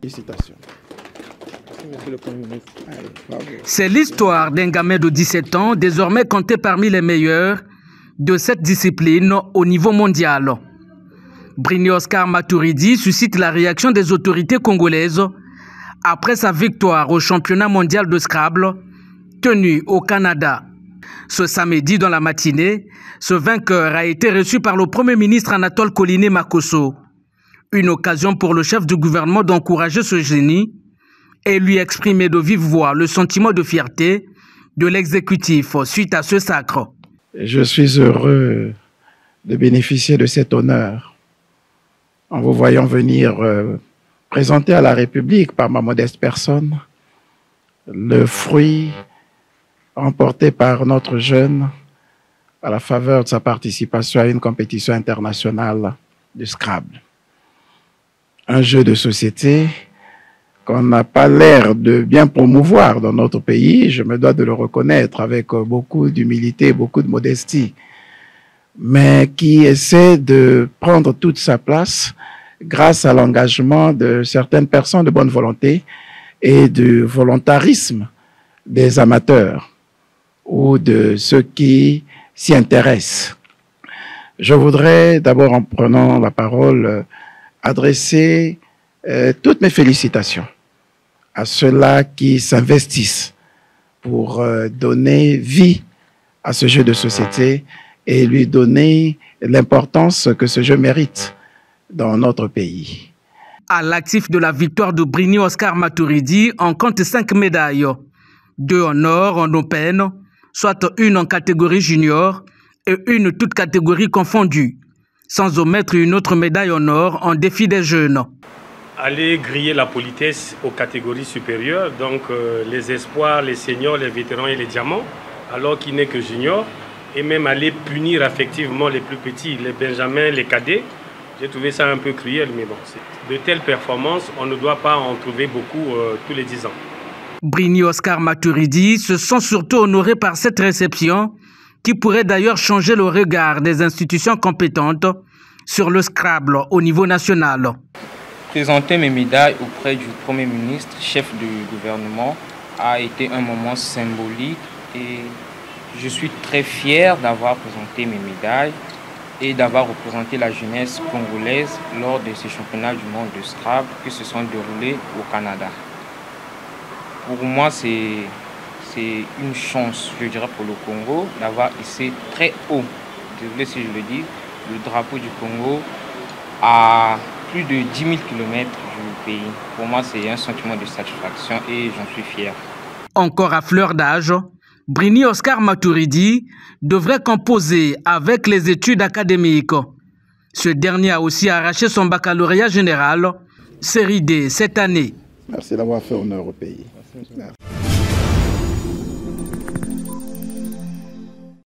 Félicitations. C'est l'histoire d'un gamin de 17 ans, désormais compté parmi les meilleurs de cette discipline au niveau mondial. Brini Oscar Maturidi suscite la réaction des autorités congolaises après sa victoire au championnat mondial de Scrabble tenu au Canada. Ce samedi dans la matinée, ce vainqueur a été reçu par le Premier ministre Anatole Koliné Makosso. Une occasion pour le chef du gouvernement d'encourager ce génie et lui exprimer de vive voix le sentiment de fierté de l'exécutif suite à ce sacre. Je suis heureux de bénéficier de cet honneur en vous voyant venir présenter à la République par ma modeste personne le fruit remporté par notre jeune à la faveur de sa participation à une compétition internationale du Scrabble. Un jeu de société qu'on n'a pas l'air de bien promouvoir dans notre pays, je me dois de le reconnaître avec beaucoup d'humilité, beaucoup de modestie, mais qui essaie de prendre toute sa place grâce à l'engagement de certaines personnes de bonne volonté et du volontarisme des amateurs ou de ceux qui s'y intéressent. Je voudrais d'abord, en prenant la parole, adresser toutes mes félicitations à ceux-là qui s'investissent pour donner vie à ce jeu de société et lui donner l'importance que ce jeu mérite dans notre pays. À l'actif de la victoire de Brini Oscar Maturidi, on compte 5 médailles, 2 en or en open, soit une en catégorie junior et une toute catégorie confondue, sans omettre une autre médaille en or en défi des jeunes. Aller griller la politesse aux catégories supérieures, donc les espoirs, les seniors, les vétérans et les diamants, alors qu'il n'est que junior, et même aller punir effectivement les plus petits, les benjamins, les cadets. J'ai trouvé ça un peu cruel, mais bon, de telles performances, on ne doit pas en trouver beaucoup tous les 10 ans. Brini Oscar Maturidi se sont surtout honorés par cette réception qui pourrait d'ailleurs changer le regard des institutions compétentes sur le Scrabble au niveau national. Présenter mes médailles auprès du Premier ministre, chef du gouvernement, a été un moment symbolique et je suis très fier d'avoir présenté mes médailles et d'avoir représenté la jeunesse congolaise lors de ces championnats du monde de Scrabble qui se sont déroulés au Canada. Pour moi, c'est une chance, je dirais, pour le Congo d'avoir hissé très haut, désolé si je le dis, le drapeau du Congo à plus de 10 000 km du pays. Pour moi, c'est un sentiment de satisfaction et j'en suis fier. Encore à fleur d'âge, Brini Oscar Maturidi devrait composer avec les études académiques. Ce dernier a aussi arraché son baccalauréat général, série D, cette année. Merci d'avoir fait honneur au pays. Merci.